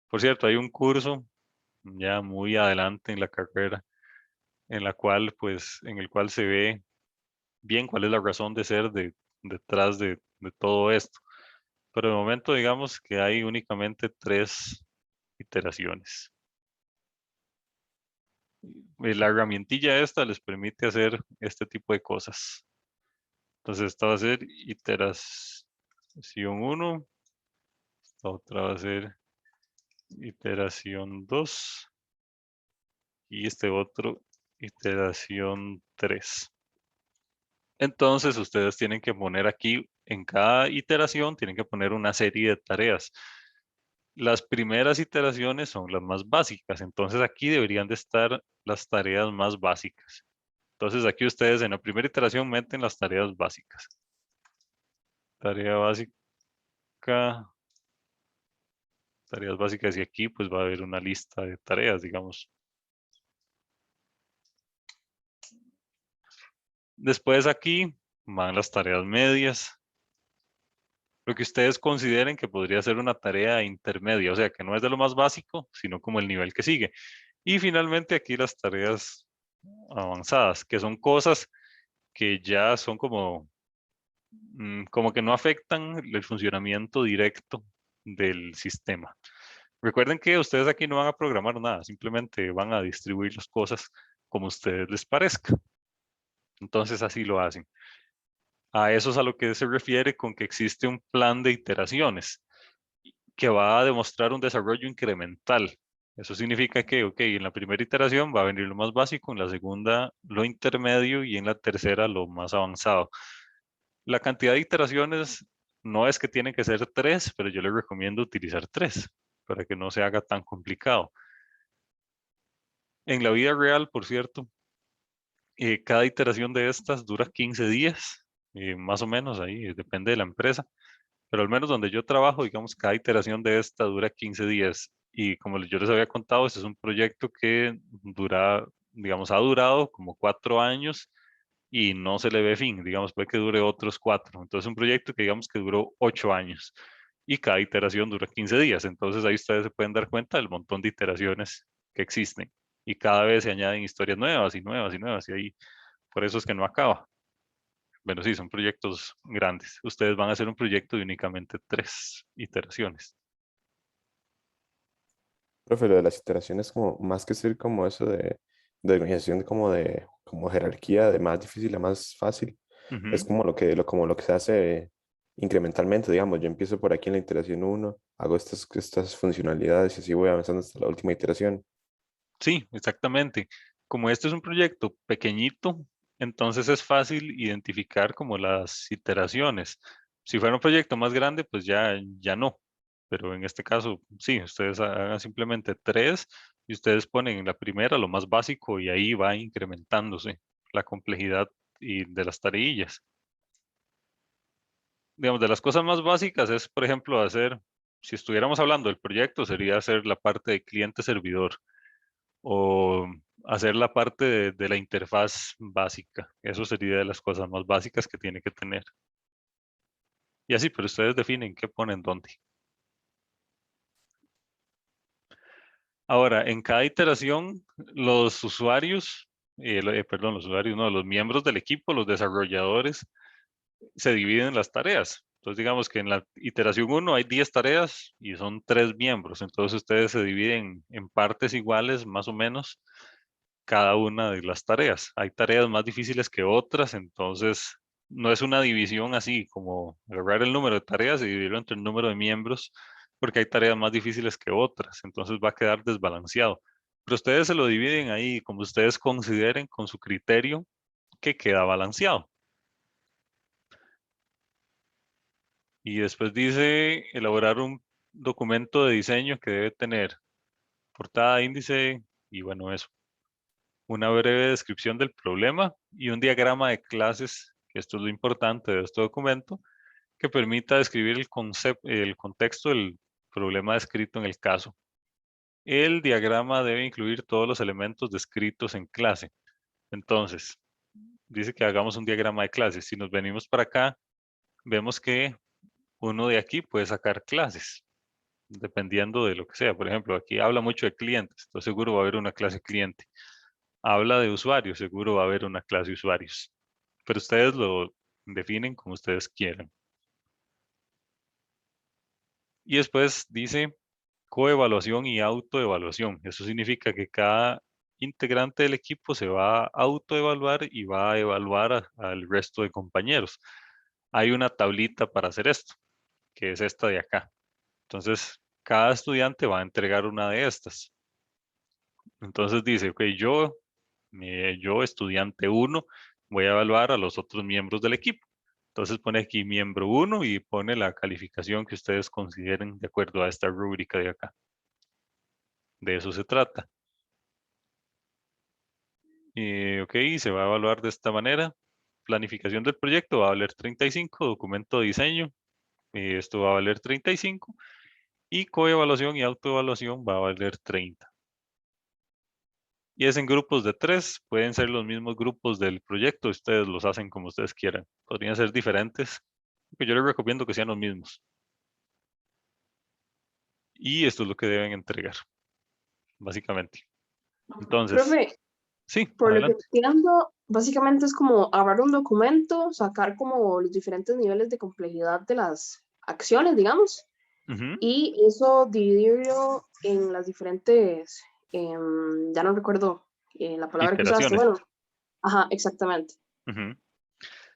Por cierto, hay un curso ya muy adelante en la carrera en el cual se ve bien cuál es la razón de ser detrás de todo esto. Pero de momento digamos que hay únicamente 3 iteraciones. La herramientilla esta les permite hacer este tipo de cosas. Entonces esta va a ser iteración 1, esta otra va a ser iteración 2 y este otro iteración 3. Entonces ustedes tienen que poner aquí, en cada iteración, tienen que poner una serie de tareas. Las primeras iteraciones son las más básicas, entonces aquí deberían de estar las tareas más básicas. Entonces aquí ustedes en la primera iteración meten las tareas básicas. Tarea básica, tareas básicas y aquí pues va a haber una lista de tareas, digamos. Después aquí van las tareas medias. Lo que ustedes consideren que podría ser una tarea intermedia, o sea, que no es de lo más básico, sino como el nivel que sigue. Y finalmente aquí las tareas avanzadas, que son cosas que ya son como que no afectan el funcionamiento directo del sistema. Recuerden que ustedes aquí no van a programar nada, simplemente van a distribuir las cosas como a ustedes les parezca. Entonces así lo hacen. A eso es a lo que se refiere con que existe un plan de iteraciones que va a demostrar un desarrollo incremental. Eso significa que, ok, en la primera iteración va a venir lo más básico, en la segunda lo intermedio y en la tercera lo más avanzado. La cantidad de iteraciones no es que tienen que ser 3, pero yo les recomiendo utilizar 3 para que no se haga tan complicado. En la vida real, por cierto, cada iteración de estas dura 15 días, más o menos, ahí depende de la empresa. Pero al menos donde yo trabajo, digamos, cada iteración de esta dura 15 días. Y como yo les había contado, este es un proyecto que digamos, ha durado como 4 años y no se le ve fin. Digamos, puede que dure otros 4. Entonces, un proyecto que digamos que duró 8 años y cada iteración dura 15 días. Entonces, ahí ustedes se pueden dar cuenta del montón de iteraciones que existen. Y cada vez se añaden historias nuevas y nuevas y nuevas. Y ahí, por eso es que no acaba. Bueno, sí, son proyectos grandes. Ustedes van a hacer un proyecto de únicamente 3 iteraciones. Profe, lo de las iteraciones como más que ser como eso de organización como jerarquía de más difícil a más fácil, es Ujú. como como lo que se hace incrementalmente, digamos, yo empiezo por aquí en la iteración 1, hago estas funcionalidades y así voy avanzando hasta la última iteración. Sí, exactamente. Como este es un proyecto pequeñito, entonces es fácil identificar como las iteraciones. Si fuera un proyecto más grande, pues ya no. Pero en este caso, sí, ustedes hagan simplemente 3 y ustedes ponen en la primera lo más básico y ahí va incrementándose la complejidad y de las tareillas. Digamos, de las cosas más básicas es, por ejemplo, hacer, si estuviéramos hablando del proyecto, sería hacer la parte de cliente-servidor o hacer la parte de la interfaz básica. Eso sería de las cosas más básicas que tiene que tener. Y así, pero ustedes definen qué ponen dónde. Ahora, en cada iteración, los usuarios, perdón, los usuarios, no, los miembros del equipo, los desarrolladores, se dividen las tareas. Entonces, digamos que en la iteración 1 hay 10 tareas y son 3 miembros. Entonces, ustedes se dividen en partes iguales, más o menos, cada una de las tareas. Hay tareas más difíciles que otras, entonces no es una división así como agarrar el número de tareas y dividirlo entre el número de miembros, porque hay tareas más difíciles que otras, entonces va a quedar desbalanceado. Pero ustedes se lo dividen ahí como ustedes consideren con su criterio que queda balanceado. Y después dice elaborar un documento de diseño que debe tener portada, índice y bueno, eso. Una breve descripción del problema y un diagrama de clases, que esto es lo importante de este documento, que permita describir el contexto del problema descrito en el caso. El diagrama debe incluir todos los elementos descritos en clase. Entonces, dice que hagamos un diagrama de clases. Si nos venimos para acá, vemos que uno de aquí puede sacar clases, dependiendo de lo que sea. Por ejemplo, aquí habla mucho de clientes, entonces seguro va a haber una clase cliente. Habla de usuarios, seguro va a haber una clase de usuarios. Pero ustedes lo definen como ustedes quieran. Y después dice coevaluación y autoevaluación. Eso significa que cada integrante del equipo se va a autoevaluar y va a evaluar al resto de compañeros. Hay una tablita para hacer esto, que es esta de acá. Entonces, cada estudiante va a entregar una de estas. Entonces dice, ok, yo estudiante 1, voy a evaluar a los otros miembros del equipo. Entonces pone aquí miembro 1 y pone la calificación que ustedes consideren de acuerdo a esta rúbrica de acá. De eso se trata. Ok, se va a evaluar de esta manera. Planificación del proyecto va a valer 35, documento de diseño, esto va a valer 35 y coevaluación y autoevaluación va a valer 30. Y es en grupos de 3, pueden ser los mismos grupos del proyecto, ustedes los hacen como ustedes quieran. Podrían ser diferentes, pero yo les recomiendo que sean los mismos. Y esto es lo que deben entregar, básicamente. Entonces, Profe, sí, por lo que adelante. entiendo, básicamente es como agarrar un documento, sacar como los diferentes niveles de complejidad de las acciones, digamos, Ujú. y eso dividirlo en las diferentes, ya no recuerdo la palabra que usaste, Iteraciones. bueno, ajá, exactamente. Ujú.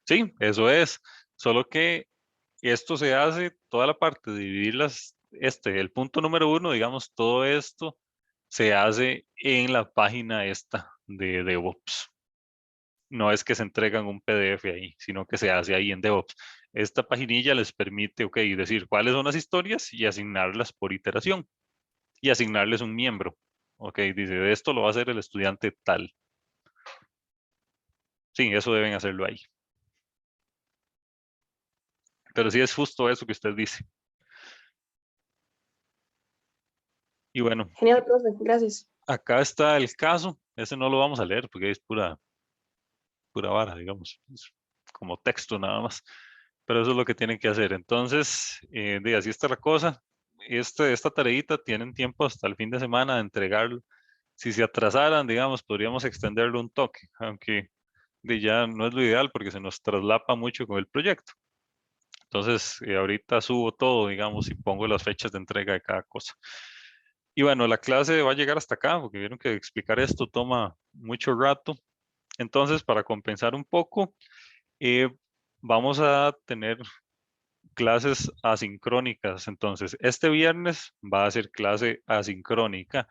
Sí, eso es. Solo que esto se hace, toda la parte de dividirlas, el punto número 1, digamos, todo esto se hace en la página esta de DevOps. No es que se entregan un PDF ahí, sino que se hace ahí en DevOps. Esta paginilla les permite, ok, decir cuáles son las historias y asignarlas por iteración y asignarles un miembro. Ok, dice, de esto lo va a hacer el estudiante tal. Sí, eso deben hacerlo ahí. Pero sí es justo eso que usted dice. Y bueno, Genial, profe, gracias. acá está el caso. Ese no lo vamos a leer porque es pura vara, digamos. Es como texto nada más. Pero eso es lo que tienen que hacer. Entonces, así está la cosa. Esta tareita tienen tiempo hasta el fin de semana de entregarlo. Si se atrasaran, digamos, podríamos extenderlo un toque, aunque ya no es lo ideal porque se nos traslapa mucho con el proyecto. Entonces, ahorita subo todo, digamos, y pongo las fechas de entrega de cada cosa. Y bueno, la clase va a llegar hasta acá, porque vieron que explicar esto toma mucho rato. Entonces, para compensar un poco, vamos a tener clases asincrónicas. Entonces, este viernes va a ser clase asincrónica.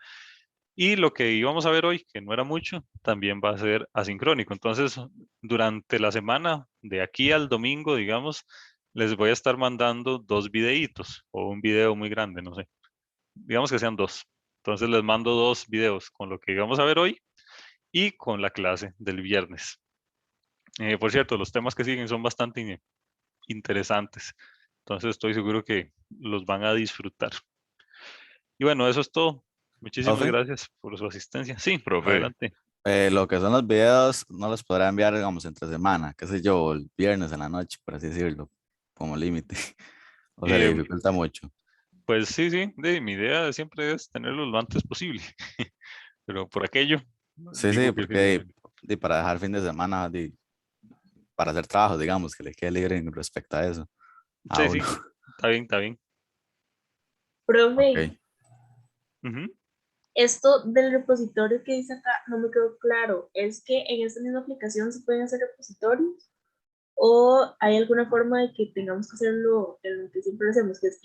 Y lo que íbamos a ver hoy, que no era mucho, también va a ser asincrónico. Entonces, durante la semana, de aquí al domingo, digamos, les voy a estar mandando 2 videitos o un video muy grande, no sé. Digamos que sean 2. Entonces les mando 2 videos con lo que íbamos a ver hoy y con la clase del viernes. Por cierto, los temas que siguen son bastante interesantes, entonces estoy seguro que los van a disfrutar. Y bueno, eso es todo. Muchísimas Profe, gracias por su asistencia. Sí, Profe, adelante. lo que son los videos no los podrá enviar, digamos, entre semana, qué sé yo, el viernes en la noche, por así decirlo, como límite. O se le Eh, dificulta mucho. pues sí, mi idea siempre es tenerlo lo antes posible, pero por aquello Sí, sí, digo que sí. porque para dejar fin de semana, para hacer trabajo, digamos, que le quede libre en respecto a eso, a Sí, uno. sí, está bien, está bien. Profe, Ok. Ujú. esto del repositorio que dice acá no me quedó claro. ¿Es que en esta misma aplicación se pueden hacer repositorios? ¿O hay alguna forma de que tengamos que hacerlo en lo que siempre hacemos, que es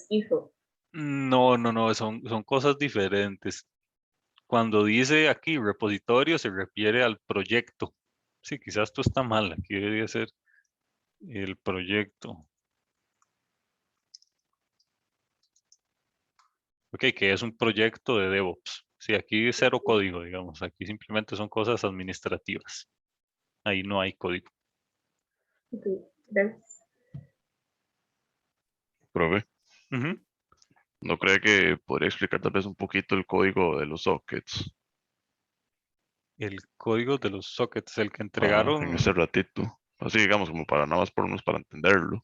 GitHub? No, no, no, son cosas diferentes. Cuando dice aquí repositorio se refiere al proyecto. Sí, quizás esto está mal, aquí debería ser el proyecto. Ok, que es un proyecto de DevOps. Sí, aquí es cero código, digamos. Aquí simplemente son cosas administrativas. Ahí no hay código. Ok, gracias. profe, Ujú. ¿no cree que podría explicar tal vez un poquito el código de los sockets? El código de los sockets, el que Ajá, en ese entregaron. ratito. Así digamos, como para nada más por unos para entenderlo.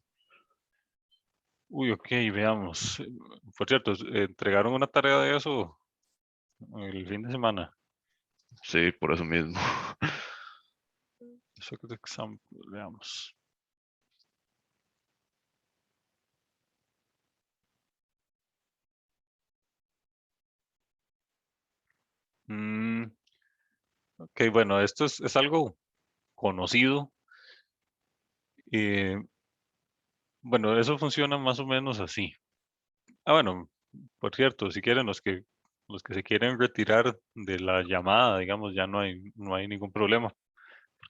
Uy, ok, veamos. Por cierto, entregaron una tarea de eso el fin de semana. Sí, por eso mismo. Socket example, veamos. Mm, ok, bueno, esto es algo conocido. eh, bueno, eso funciona más o menos así. Ah, bueno, por cierto, si quieren los que se quieren retirar de la llamada, digamos, ya no hay ningún problema.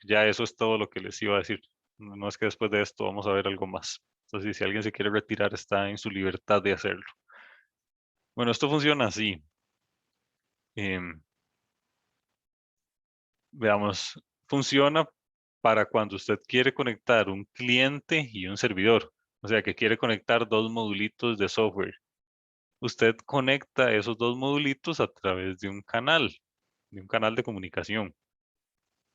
Ya eso es todo lo que les iba a decir. No es que después de esto vamos a ver algo más. Entonces, si alguien se quiere retirar, está en su libertad de hacerlo. Bueno, esto funciona así. Em, veamos, funciona para cuando usted quiere conectar un cliente y un servidor. O sea, que quiere conectar dos modulitos de software. Usted conecta esos dos modulitos a través de un canal de comunicación.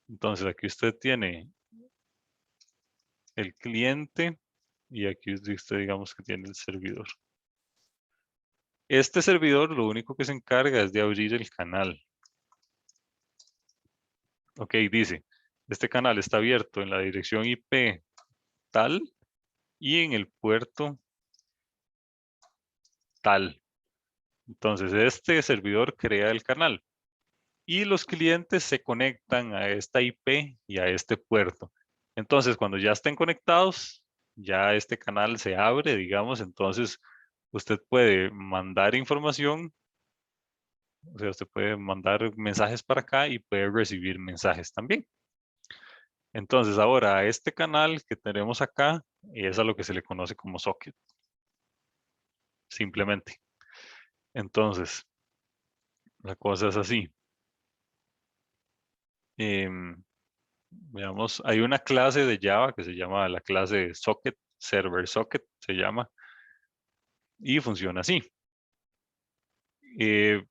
Entonces, aquí usted tiene el cliente y aquí usted digamos que tiene el servidor. Este servidor lo único que se encarga es de abrir el canal. Ok, dice, este canal está abierto en la dirección IP tal y en el puerto tal. Entonces, este servidor crea el canal y los clientes se conectan a esta IP y a este puerto. Entonces, cuando ya estén conectados, ya este canal se abre, digamos, entonces usted puede mandar información, o sea, usted puede mandar mensajes para acá y puede recibir mensajes también. Entonces, ahora a este canal que tenemos acá es a lo que se le conoce como socket, simplemente. Entonces, la cosa es así. Veamos, hay una clase de Java que se llama la clase socket, server socket se llama, y funciona así. Eh,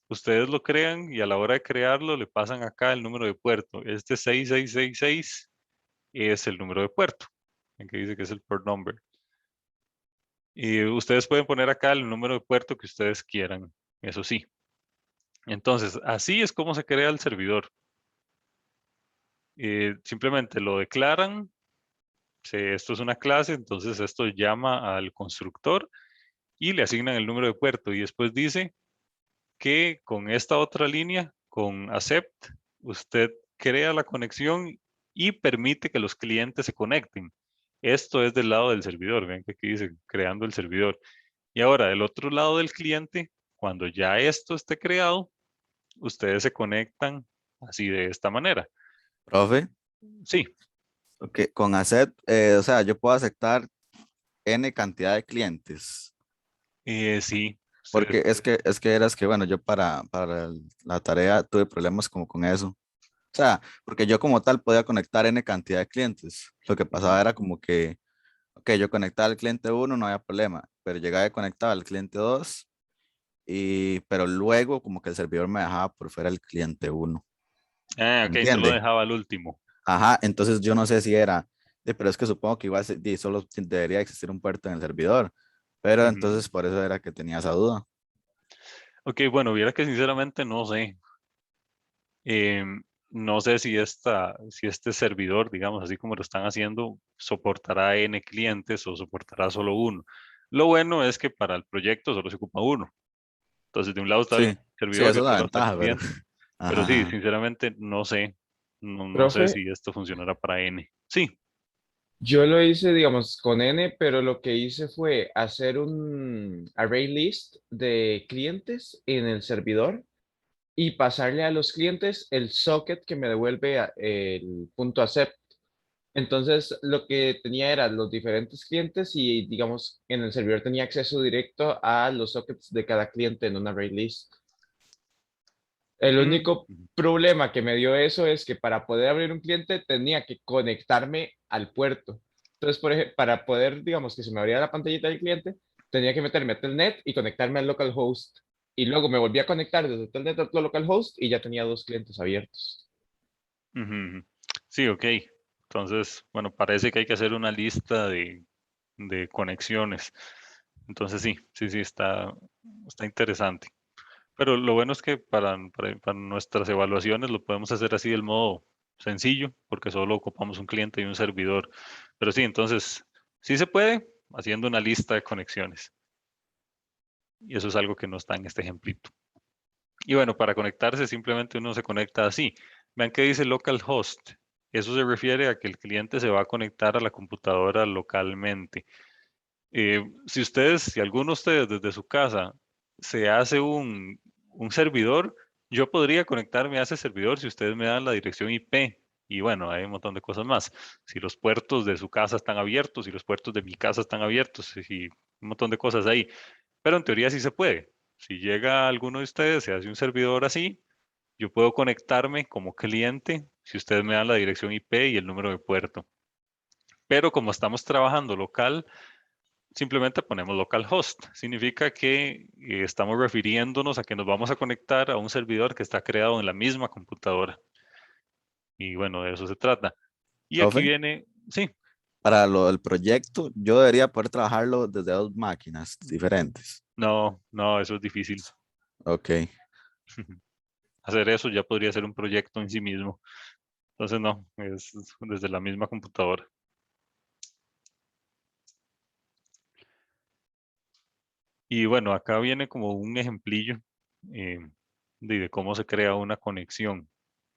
ustedes lo crean y a la hora de crearlo le pasan acá el número de puerto. Este 6666 es el número de puerto, en que dice que es el port number. Y ustedes pueden poner acá el número de puerto que ustedes quieran, eso sí. Entonces, así es como se crea el servidor. Simplemente lo declaran, esto es una clase, entonces esto llama al constructor y le asignan el número de puerto y después dice que con esta otra línea, con accept, usted crea la conexión y permite que los clientes se conecten. Esto es del lado del servidor, ven que aquí dice creando el servidor. Y ahora del otro lado del cliente, cuando ya esto esté creado, ustedes se conectan así de esta manera. Profe, Sí, con accept, o sea, yo puedo aceptar N cantidad de clientes. sí. Porque es que eras que, bueno, yo para la tarea tuve problemas como con eso. O sea, porque yo como tal podía conectar N cantidad de clientes. Lo que pasaba era como que, ok, yo conectaba al cliente 1, no había problema, pero llegaba y conectaba al cliente 2, pero luego como que el servidor me dejaba por fuera el cliente 1. Ah, ¿Me ok, solo entiende? dejaba al último. Ajá, entonces yo no sé si era, pero es que supongo que igual solo debería existir un puerto en el servidor, pero Ujú. entonces por eso era que tenía esa duda. Ok, bueno, viera que sinceramente no sé. No sé si este servidor, digamos, así como lo están haciendo, soportará N clientes o soportará solo uno. Lo bueno es que para el proyecto solo se ocupa uno. Entonces, de un lado está el Sí, sí, servidor y eso es la otro lado está el ventaja, pero, cliente. Pero ajá, sí, ajá. sinceramente no sé. No sé Profe, si esto funcionará para N. Sí. yo lo hice, digamos, con N, pero lo que hice fue hacer un array list de clientes en el servidor y pasarle a los clientes el socket que me devuelve el punto accept. Entonces, lo que tenía era los diferentes clientes y, digamos, en el servidor tenía acceso directo a los sockets de cada cliente en una array list. El Mm, único problema que me dio eso es que para poder abrir un cliente tenía que conectarme al puerto. Entonces, por ejemplo, para poder, digamos, que se me abriera la pantallita del cliente, tenía que meterme a Telnet y conectarme al localhost. Y luego me volví a conectar desde Telnet al localhost y ya tenía 2 clientes abiertos. ujú. Sí, ok. Entonces, bueno, parece que hay que hacer una lista de conexiones. Entonces sí, está interesante. Pero lo bueno es que para nuestras evaluaciones lo podemos hacer así del modo sencillo, porque solo ocupamos un cliente y un servidor. Pero sí, entonces, sí se puede haciendo una lista de conexiones. Y eso es algo que no está en este ejemplito. Y bueno, para conectarse simplemente uno se conecta así. Vean que dice localhost. Eso se refiere a que el cliente se va a conectar a la computadora localmente. Si alguno de ustedes desde su casa se hace un servidor, yo podría conectarme a ese servidor si ustedes me dan la dirección IP. Y bueno, hay un montón de cosas más. Si los puertos de su casa están abiertos, si los puertos de mi casa están abiertos, y un montón de cosas ahí. Pero en teoría sí se puede. Si llega alguno de ustedes, se hace un servidor así, yo puedo conectarme como cliente si ustedes me dan la dirección IP y el número de puerto. Pero como estamos trabajando local, simplemente ponemos localhost. Significa que estamos refiriéndonos a que nos vamos a conectar a un servidor que está creado en la misma computadora. Y bueno, de eso se trata. Y aquí Profe, viene, sí, para lo del proyecto, yo debería poder trabajarlo desde 2 máquinas diferentes. no, eso es difícil. Ok, Hacer eso ya podría ser un proyecto en sí mismo. Entonces no, es desde la misma computadora. Y bueno, acá viene como un ejemplillo eh, de cómo se crea una conexión.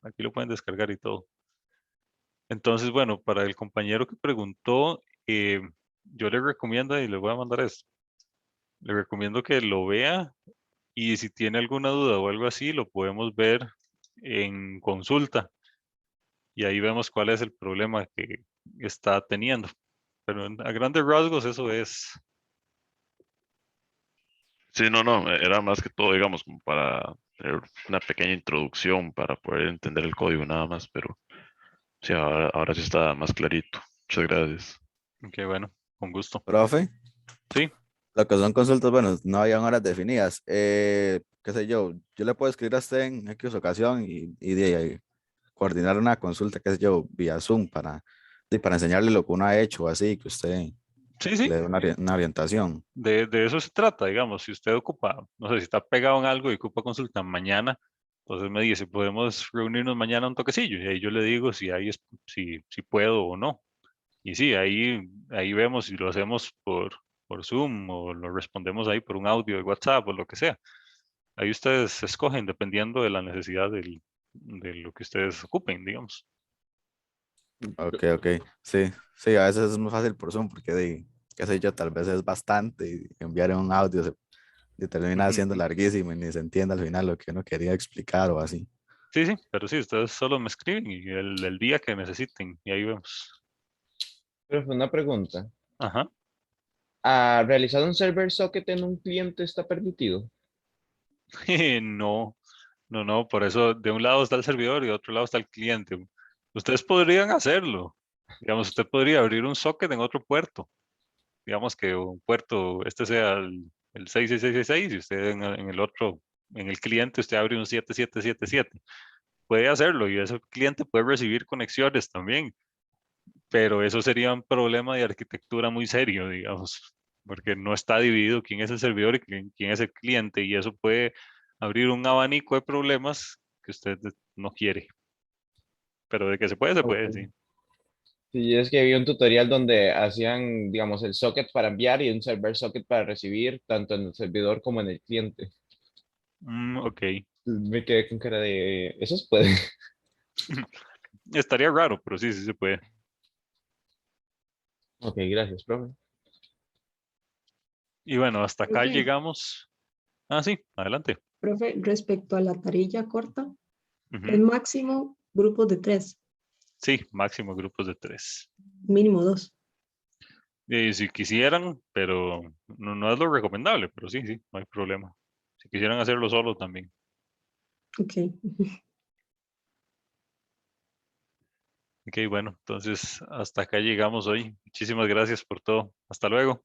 Aquí lo pueden descargar y todo. Entonces, bueno, para el compañero que preguntó, yo le recomiendo, y le voy a mandar esto, le recomiendo que lo vea y si tiene alguna duda o algo así, lo podemos ver en consulta y ahí vemos cuál es el problema que está teniendo. Pero a grandes rasgos eso es. Sí, no, era más que todo, digamos, como para tener una pequeña introducción para poder entender el código nada más, pero sí, ahora sí está más clarito. Muchas gracias. Que bueno, con gusto. profe, Sí, lo que son consultas, bueno, no habían horas definidas. Qué sé yo le puedo escribir a usted en X ocasión y de ahí coordinar una consulta, qué sé yo, vía Zoom para enseñarle lo que uno ha hecho, así, que usted sí. le dé una orientación. De eso se trata, digamos, si usted ocupa, no sé, si está pegado en algo y ocupa consulta mañana, entonces me dice, podemos reunirnos mañana un toquecillo, y ahí yo le digo si puedo o no. Y sí, ahí vemos si lo hacemos por Zoom o lo respondemos ahí por un audio de WhatsApp o lo que sea. Ahí ustedes escogen dependiendo de la necesidad de lo que ustedes ocupen, digamos. Ok, ok, sí, sí, a veces es muy fácil por Zoom porque, qué sé yo, tal vez es bastante y enviar un audio y termina siendo Ujú. larguísimo y ni se entiende al final lo que uno quería explicar o así. Sí, pero sí, ustedes solo me escriben y el día que necesiten, y ahí vemos. Pero fue una pregunta. Ajá. ¿Realizar un server socket en un cliente está permitido? No, No, por eso de un lado está el servidor y de otro lado está el cliente. Ustedes podrían hacerlo. Digamos, usted podría abrir un socket en otro puerto. Digamos que un puerto, este sea el 66666 y usted en el otro, en el cliente, usted abre un 7777. Puede hacerlo y ese cliente puede recibir conexiones también, pero eso sería un problema de arquitectura muy serio, digamos, porque no está dividido quién es el servidor y quién es el cliente, y eso puede abrir un abanico de problemas que usted no quiere. Pero de que se puede, sí. Sí, es que vi un tutorial donde hacían, digamos, el socket para enviar y un server socket para recibir, tanto en el servidor como en el cliente. Ok. Me quedé con cara de, ¿eso se puede? Estaría raro, pero sí se puede. Ok, gracias, profe. Y bueno, hasta acá Profe. llegamos. Ah, sí, adelante. Profe, respecto a la tarilla corta, Ujú. es máximo grupos de 3, Sí, máximo grupos de 3. mínimo 2. Y si quisieran, pero no es lo recomendable, pero sí, no hay problema. Si quisieran hacerlo solo también. Ok. Ok, bueno, entonces hasta acá llegamos hoy. Muchísimas gracias por todo. Hasta luego.